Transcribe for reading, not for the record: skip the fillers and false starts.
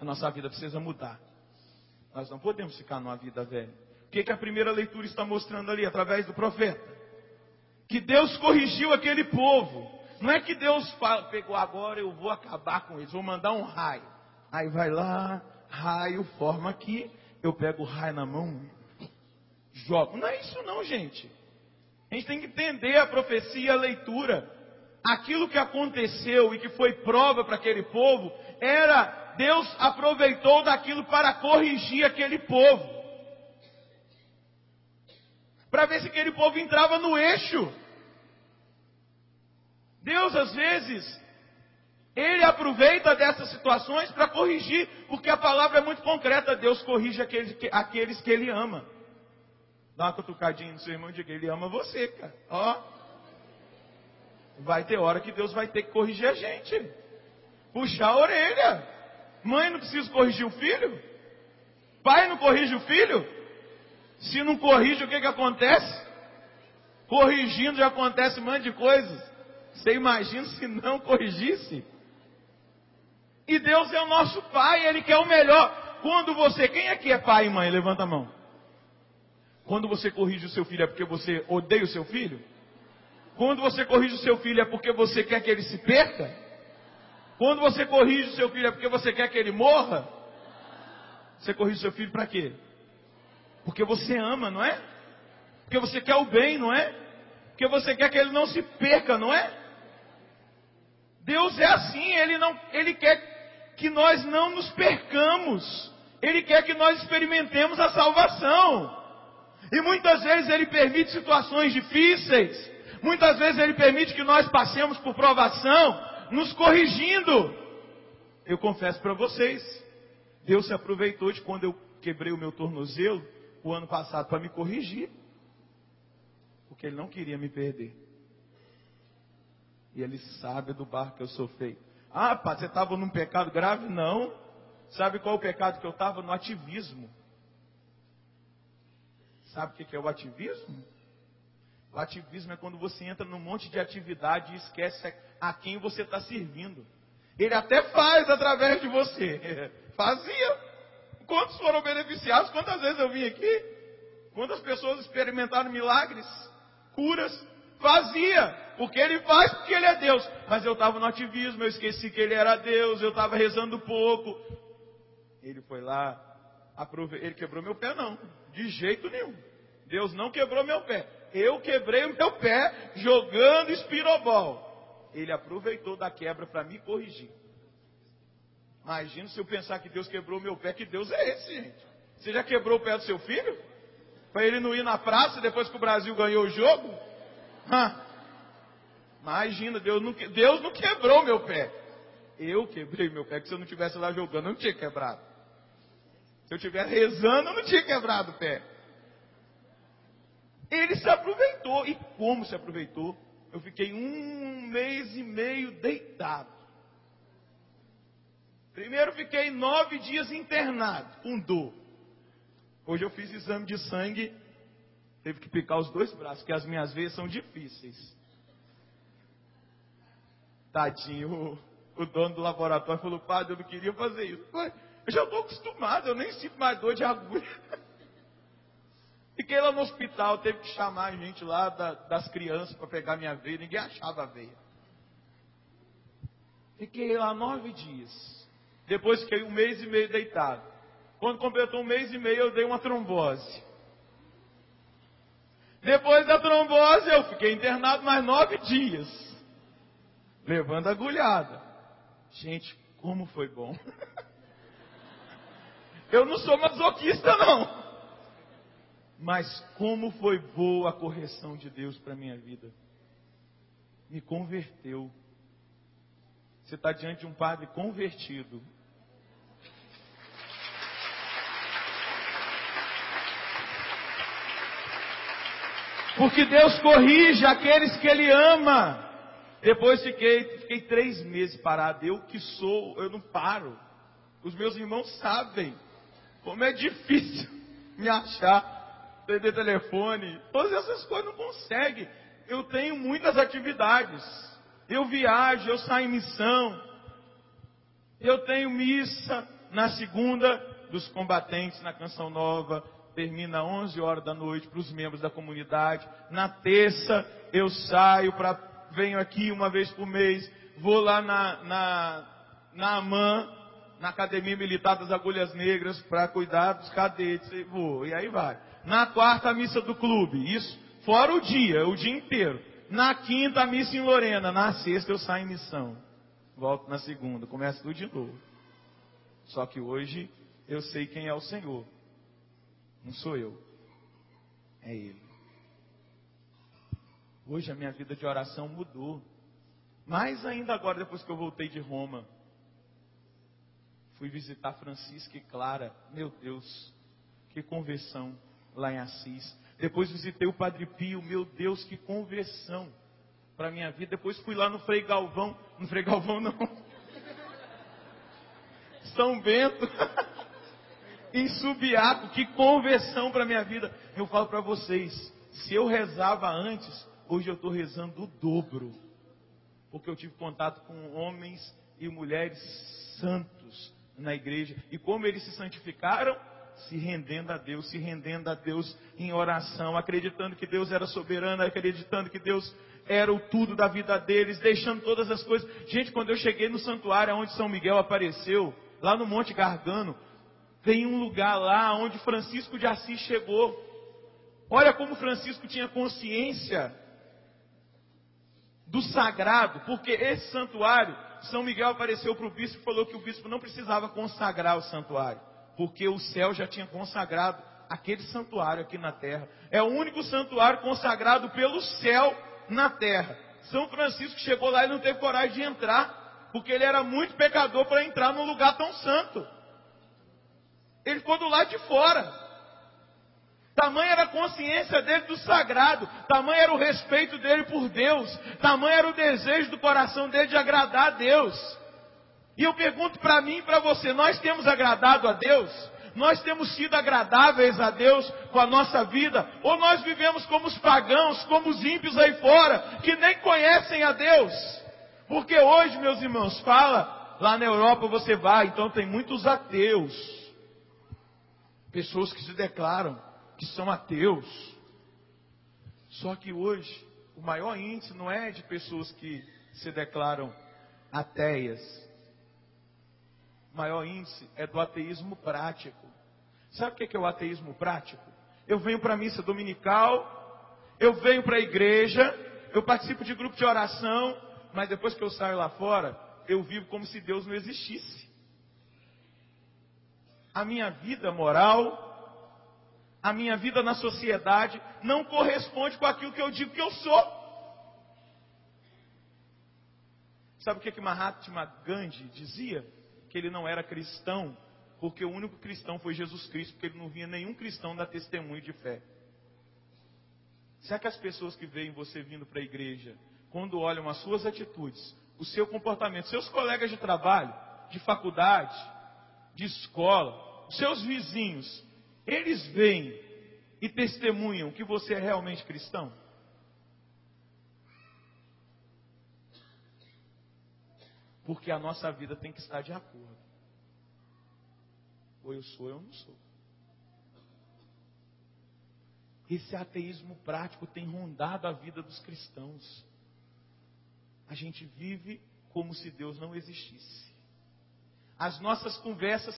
A nossa vida precisa mudar. Nós não podemos ficar numa vida velha. O que a primeira leitura está mostrando ali, através do profeta? Que Deus corrigiu aquele povo. Não é que Deus pegou agora, eu vou acabar com eles, vou mandar um raio. Aí vai lá, raio, forma aqui, eu pego o raio na mão, jogo. Não é isso não, gente. A gente tem que entender a profecia e a leitura. Aquilo que aconteceu e que foi prova para aquele povo, Deus aproveitou daquilo para corrigir aquele povo. Para ver se aquele povo entrava no eixo. Deus, às vezes, Ele aproveita dessas situações para corrigir, porque a palavra é muito concreta. Deus corrige aqueles que Ele ama. Dá uma cutucadinha no seu irmão e diga, Ele ama você, cara. Ó, vai ter hora que Deus vai ter que corrigir a gente. Puxar a orelha. Mãe não precisa corrigir o filho? Pai não corrige o filho? Se não corrige, o que acontece? Corrigindo já acontece um monte de coisas. Você imagina se não corrigisse? E Deus é o nosso Pai, Ele quer o melhor. Quando você, quem aqui é pai e mãe? Levanta a mão. Quando você corrige o seu filho, é porque você odeia o seu filho? Quando você corrige o seu filho, é porque você quer que ele se perca? Quando você corrige o seu filho, é porque você quer que ele morra? Você corrige o seu filho para quê? Porque você ama, não é? Porque você quer o bem, não é? Porque você quer que ele não se perca, não é? Deus é assim, Ele quer que nós não nos percamos. Ele quer que nós experimentemos a salvação. E muitas vezes Ele permite situações difíceis. Muitas vezes Ele permite que nós passemos por provação, nos corrigindo. Eu confesso para vocês, Deus se aproveitou de quando eu quebrei o meu tornozelo o ano passado para me corrigir. Porque Ele não queria me perder. E Ele sabe do barro que eu sou feito. Ah, pá, você estava num pecado grave? Não. Sabe qual é o pecado que eu estava? No ativismo. Sabe o que é o ativismo? O ativismo é quando você entra num monte de atividade e esquece a quem você está servindo. Ele até faz através de você. Fazia. Quantos foram beneficiados? Quantas vezes eu vim aqui? Quantas pessoas experimentaram milagres? Curas? Fazia. Porque Ele faz, porque Ele é Deus. Mas eu estava no ativismo, eu esqueci que Ele era Deus, eu estava rezando pouco. Ele foi lá, Ele quebrou meu pé? Não. De jeito nenhum. Deus não quebrou meu pé. Eu quebrei o meu pé jogando espirobol. Ele aproveitou da quebra para me corrigir. Imagina se eu pensar que Deus quebrou o meu pé. Que Deus é esse, gente? Você já quebrou o pé do seu filho? Para ele não ir na praça depois que o Brasil ganhou o jogo? Imagina, Deus não quebrou meu pé. Eu quebrei meu pé, que se eu não estivesse lá jogando, eu não tinha quebrado. Se eu estivesse rezando, eu não tinha quebrado o pé. Ele se aproveitou. E como se aproveitou? Eu fiquei 1 mês e meio deitado. Primeiro fiquei 9 dias internado, com dor. Hoje eu fiz exame de sangue. Teve que picar os 2 braços, porque as minhas veias são difíceis. Tadinho, o dono do laboratório falou, padre, eu não queria fazer isso. Eu já estou acostumado, eu nem sinto mais dor de agulha. Fiquei lá no hospital, teve que chamar a gente lá das crianças para pegar minha veia, ninguém achava a veia. Fiquei lá 9 dias. Depois fiquei 1 mês e meio deitado. Quando completou 1 mês e meio, eu dei uma trombose. Depois da trombose, eu fiquei internado mais 9 dias. Levando agulhada. Gente, como foi bom. Eu não sou masoquista, não. Mas como foi boa a correção de Deus para a minha vida. Me converteu. Você está diante de um padre convertido. Porque Deus corrige aqueles que Ele ama. Depois fiquei 3 meses parado. Eu que sou, eu não paro. Os meus irmãos sabem como é difícil me achar. Perder telefone, todas essas coisas não consegue. Eu tenho muitas atividades. Eu viajo, eu saio em missão. Eu tenho missa. Na segunda, dos combatentes na Canção Nova, termina 11 horas da noite para os membros da comunidade. Na terça, eu saio, venho aqui uma vez por mês, vou lá na AMAN, na Academia Militar das Agulhas Negras, para cuidar dos cadetes, e aí vai. Na quarta, a missa do clube, isso fora o dia inteiro. Na quinta, a missa em Lorena. Na sexta, eu saio em missão. Volto na segunda, começo tudo de novo. Só que hoje, eu sei quem é o Senhor. Não sou eu, é Ele. Hoje a minha vida de oração mudou. Mais ainda agora, depois que eu voltei de Roma. Fui visitar Francisca e Clara. Meu Deus, que conversão lá em Assis. Depois visitei o Padre Pio. Meu Deus, que conversão para a minha vida. Depois fui lá no Frei Galvão. No Frei Galvão não. São Bento. Em Subiaco. Que conversão para a minha vida. Eu falo para vocês. Se eu rezava antes, hoje eu estou rezando o dobro. Porque eu tive contato com homens e mulheres santos na igreja. E como eles se santificaram? Se rendendo a Deus em oração, acreditando que Deus era soberano, acreditando que Deus era o tudo da vida deles, deixando todas as coisas. Gente, quando eu cheguei no santuário onde São Miguel apareceu, lá no Monte Gargano, tem um lugar lá onde Francisco de Assis chegou. Olha como Francisco tinha consciência do sagrado, porque esse santuário, São Miguel apareceu para o bispo e falou que o bispo não precisava consagrar o santuário, porque o céu já tinha consagrado aquele santuário aqui na terra. É o único santuário consagrado pelo céu na terra. São Francisco chegou lá e não teve coragem de entrar, porque ele era muito pecador para entrar num lugar tão santo. Ele ficou do lado de fora. Tamanha era a consciência dele do sagrado, tamanho era o respeito dele por Deus, tamanho era o desejo do coração dele de agradar a Deus. E eu pergunto para mim e para você, nós temos agradado a Deus? Nós temos sido agradáveis a Deus com a nossa vida? Ou nós vivemos como os pagãos, como os ímpios aí fora, que nem conhecem a Deus? Porque hoje, meus irmãos, fala, lá na Europa você vai, então tem muitos ateus, pessoas que se declaram que são ateus. Só que hoje, o maior índice não é de pessoas que se declaram ateias. O maior índice é do ateísmo prático. Sabe o que é o ateísmo prático? Eu venho para a missa dominical, eu venho para a igreja, eu participo de grupo de oração, mas depois que eu saio lá fora, eu vivo como se Deus não existisse. A minha vida moral, a minha vida na sociedade não corresponde com aquilo que eu digo que eu sou. Sabe o que Mahatma Gandhi dizia? Que ele não era cristão, porque o único cristão foi Jesus Cristo, porque ele não via nenhum cristão dar testemunho de fé. Será que as pessoas que veem você vindo para a igreja, quando olham as suas atitudes, o seu comportamento, seus colegas de trabalho, de faculdade, de escola, os seus vizinhos, eles veem e testemunham que você é realmente cristão? Porque a nossa vida tem que estar de acordo. Ou eu sou ou eu não sou. Esse ateísmo prático tem rondado a vida dos cristãos. A gente vive como se Deus não existisse. As nossas conversas